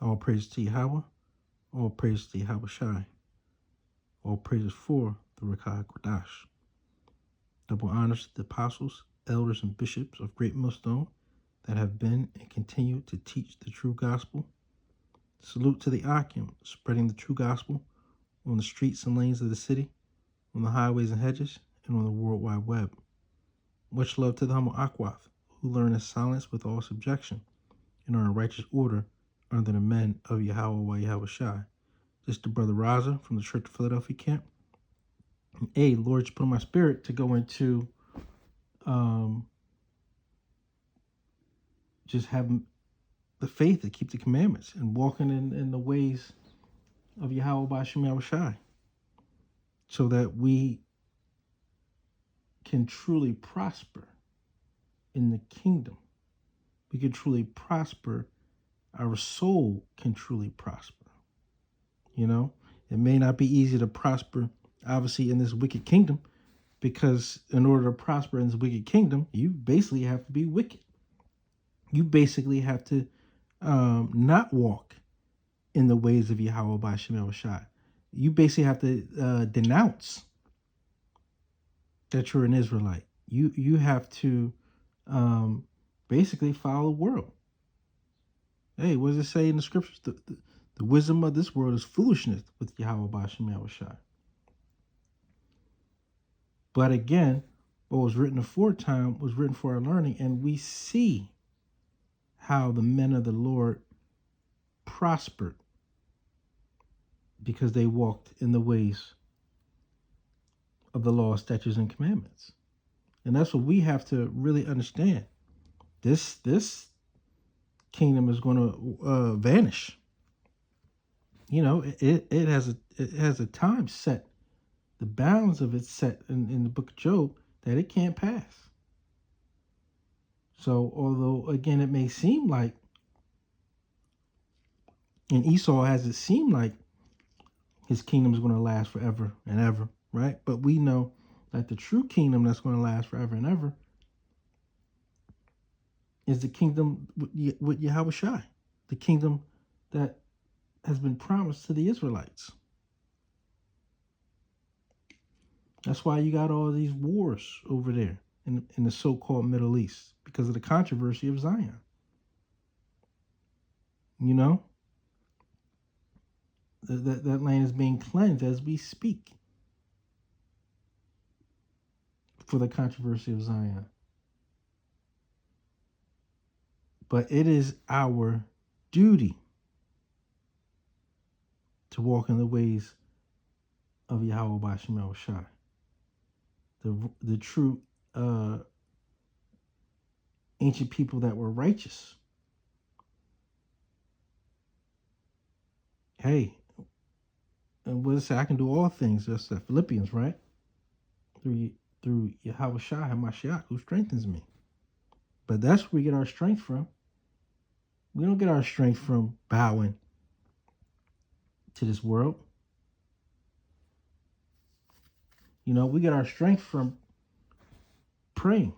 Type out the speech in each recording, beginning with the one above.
All praise to YAHAWAH. All praise to YAHAWAH. All praises for the Rakah Kodash. Double honors to the apostles, elders, and bishops of Great Millstone that have been and continue to teach the true gospel. Salute to the Akim, spreading the true gospel on the streets and lanes of the city, on the highways and hedges, and on the World Wide Web. Much love to the humble YAHAWAH, who learn in silence with all subjection, and are in righteous order under the men of YAHAWAH YAHWAH. This is the brother Raza from the Church of Philadelphia camp. And Lord, you put on my spirit to go into just having the faith to keep the commandments and walking in the ways of YAHAWAH B'Shem YAHWAH, so that we can truly prosper in the kingdom. We can truly prosper. Our soul can truly prosper. You know, it may not be easy to prosper, obviously, in this wicked kingdom, because in order to prosper in this wicked kingdom, you basically have to be wicked. You basically have to not walk in the ways of YAHAWAH B'Shem YAHWAH. You basically have to denounce that you're an Israelite. You have to basically follow the world. Hey, what does it say in the scriptures? The wisdom of this world is foolishness with YAHAWAH B'Shem YAHWAH. But again, what was written aforetime was written for our learning, and we see how the men of the Lord prospered because they walked in the ways of the law, statutes, and commandments. And that's what we have to really understand. This kingdom is going to vanish. You know, it has a time set, the bounds of it set in the book of Job, that it can't pass. So although, again, it may seem like, and Esau has it seem like his kingdom is going to last forever and ever, right? But we know that the true kingdom that's going to last forever and ever is the kingdom with YAHWAH, the kingdom that has been promised to the Israelites. That's why you got all these wars over there in the so-called Middle East, because of the controversy of Zion. You know, that land is being cleansed as we speak for the controversy of Zion. But it is our duty to walk in the ways of YAHAWAH B'Shem YAHWAH, the true ancient people that were righteous. Hey, and what does it say? I can do all things. That's the Philippians, right? Through YAHWAH HaMashiach, who strengthens me. But that's where we get our strength from. We don't get our strength from bowing to this world. You know, we get our strength from praying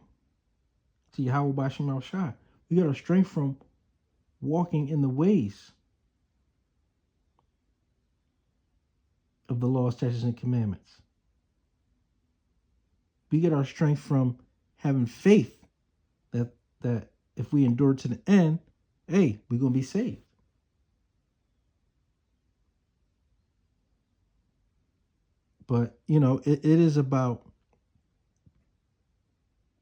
to YAHAWAH B'Shem YAHWAH. We get our strength from walking in the ways of the law, statutes, and commandments. We get our strength from having faith that if we endure to the end, hey, we're going to be saved. But, you know, it is about,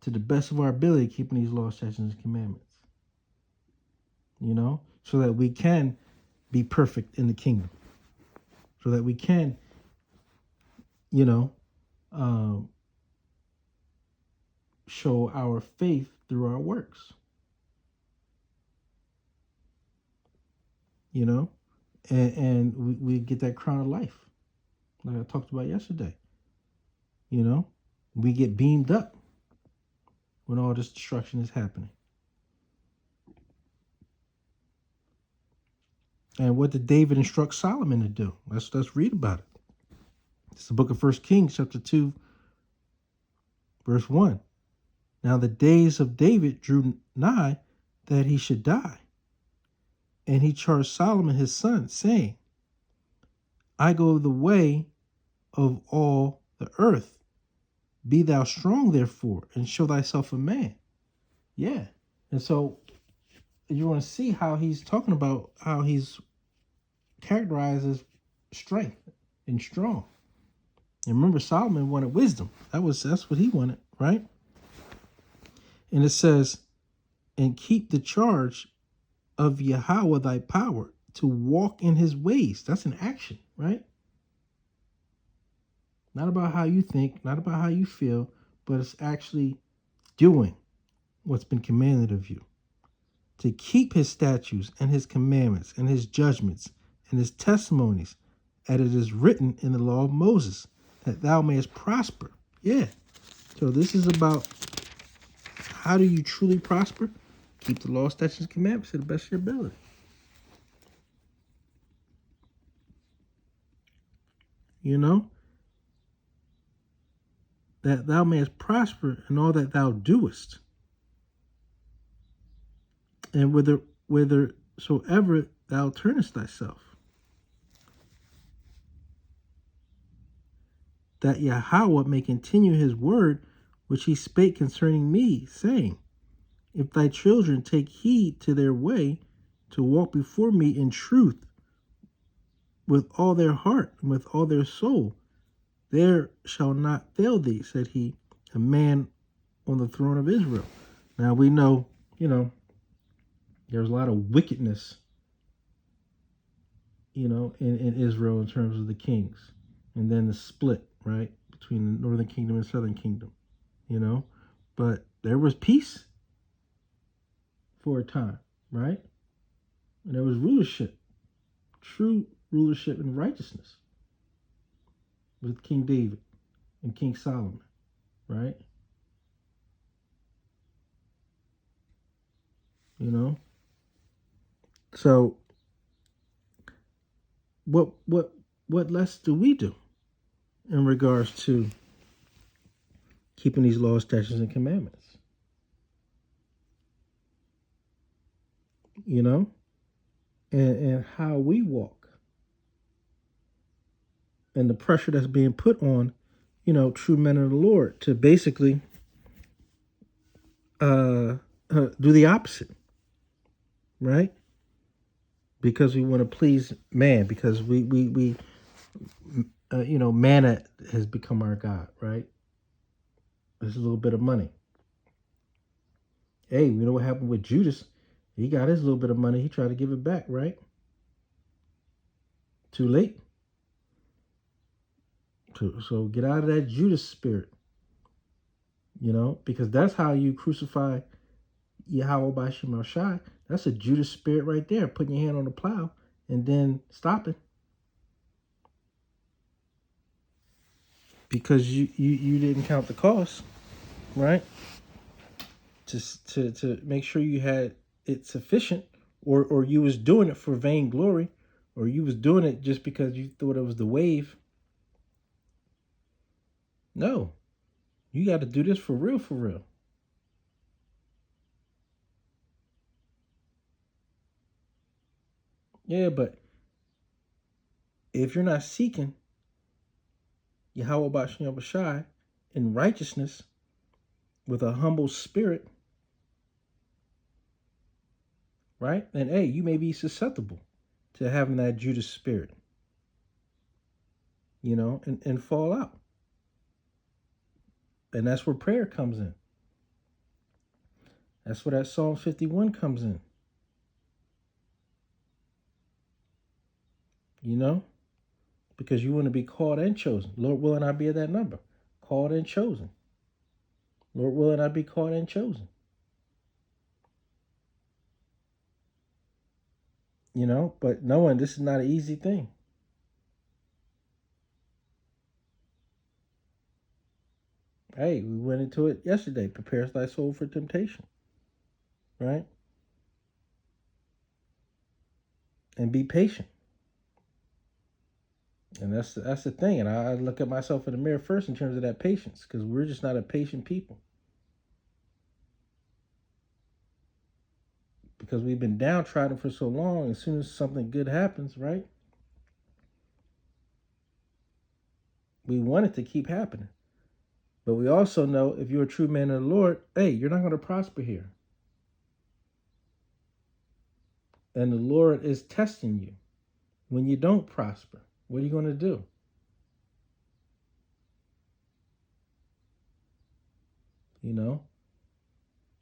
to the best of our ability, keeping these laws, statutes, and commandments. You know, so that we can be perfect in the kingdom. So that we can, you know, show our faith through our works. You know, and we get that crown of life, like I talked about yesterday. You know, we get beamed up when all this destruction is happening. And what did David instruct Solomon to do? Let's read about it. It's the book of 1 Kings, chapter 2, verse 1. Now the days of David drew nigh that he should die. And he charged Solomon his son, saying, I go the way of all the earth. Be thou strong, therefore, and show thyself a man. Yeah. And so you want to see how he's talking about how he's characterized as strength and strong. And remember, Solomon wanted wisdom. That's what he wanted, right? And it says, and keep the charge of Yahawah thy power to walk in his ways. That's an action, right? Not about how you think, not about how you feel, but it's actually doing what's been commanded of you. To keep his statutes and his commandments and his judgments and his testimonies, as it is written in the law of Moses, that thou mayest prosper. Yeah. So this is about how do you truly prosper? Keep the law, statutes, and commandments to the best of your ability. You know? That thou mayest prosper in all that thou doest. And whithersoever thou turnest thyself. That Yahawah may continue his word, which he spake concerning me, saying, if thy children take heed to their way, to walk before me in truth, with all their heart and with all their soul, there shall not fail thee, said he, a man on the throne of Israel. Now we know, there's a lot of wickedness, in Israel in terms of the kings. And then the split, right, between the northern kingdom and southern kingdom, But there was peace for a time, right? And there was rulership, true rulership and righteousness with King David and King Solomon, right? So what less do we do in regards to keeping these laws, statutes, and commandments? And how we walk and the pressure that's being put on, true men of the Lord to basically do the opposite, right? Because we want to please man, because we manna has become our God, right? There's a little bit of money. Hey, you know what happened with Judas? He got his little bit of money. He tried to give it back, right? Too late. So get out of that Judas spirit, because that's how you crucify Yahawah by Shema Shai. That's a Judas spirit right there, putting your hand on the plow and then stopping. Because you didn't count the cost, right? To make sure you had it sufficient, or you was doing it for vainglory, or you was doing it just because you thought it was the wave. No, you got to do this for real, for real. Yeah, but if you're not seeking Yahawah B'Shem B'Shai in righteousness with a humble spirit, right? And hey, you may be susceptible to having that Judas spirit, and fall out. And that's where prayer comes in. That's where that Psalm 51 comes in. Because you want to be called and chosen. Lord willing, I be at that number. Called and chosen. Lord willing, I be called and chosen. But knowing this is not an easy thing. Hey, we went into it yesterday. Prepares thy soul for temptation. Right? And be patient. And that's the thing. And I look at myself in the mirror first in terms of that patience, because we're just not a patient people. because we've been downtrodden for so long. As soon as something good happens, right, we want it to keep happening. But we also know if you're a true man of the Lord, hey, you're not going to prosper here. And the Lord is testing you. When you don't prosper, what are you going to do? You know?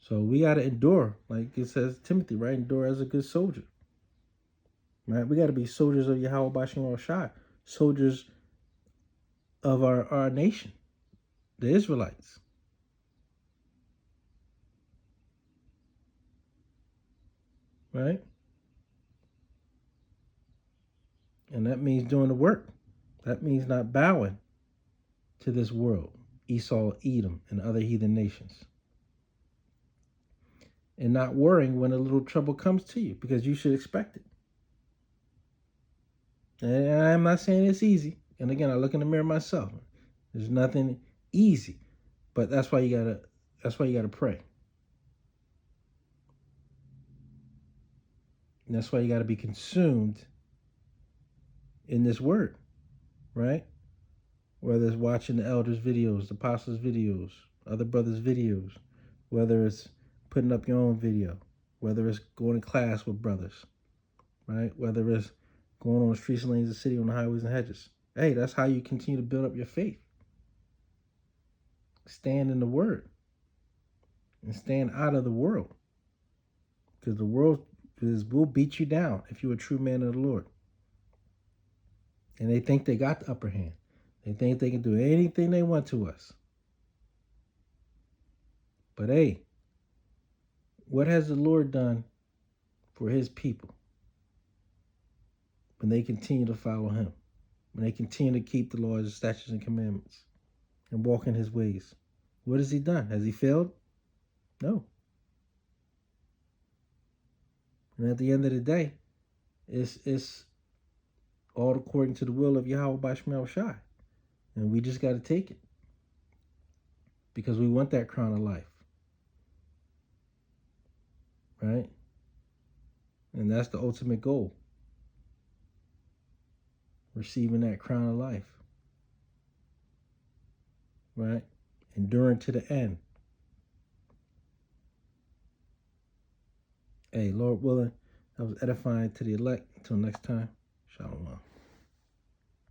So we got to endure, like it says Timothy, right? Endure as a good soldier. Right? We got to be soldiers of YAHAWAH, soldiers of our nation, the Israelites. Right? And that means doing the work. That means not bowing to this world, Esau, Edom, and other heathen nations. And not worrying when a little trouble comes to you, because you should expect it. And I'm not saying it's easy. And again, I look in the mirror myself. There's nothing easy. But that's why you gotta pray. And that's why you gotta be consumed in this word, right? Whether it's watching the elders' videos, the apostles' videos, other brothers' videos, whether it's putting up your own video, whether it's going to class with brothers, right? Whether it's going on the streets and lanes of the city, on the highways and hedges. Hey, that's how you continue to build up your faith. Stand in the word and stand out of the world, because the world will beat you down if you're a true man of the Lord. And they think they got the upper hand. They think they can do anything they want to us. But hey, what has the Lord done for his people when they continue to follow him? When they continue to keep the laws, statutes, and commandments and walk in his ways? What has he done? Has he failed? No. And at the end of the day, it's all according to the will of Yahweh by Shemel Shai. And we just got to take it, because we want that crown of life. Right? And that's the ultimate goal. Receiving that crown of life. Right? Enduring to the end. Hey, Lord willing, that was edifying to the elect. Until next time, shalom.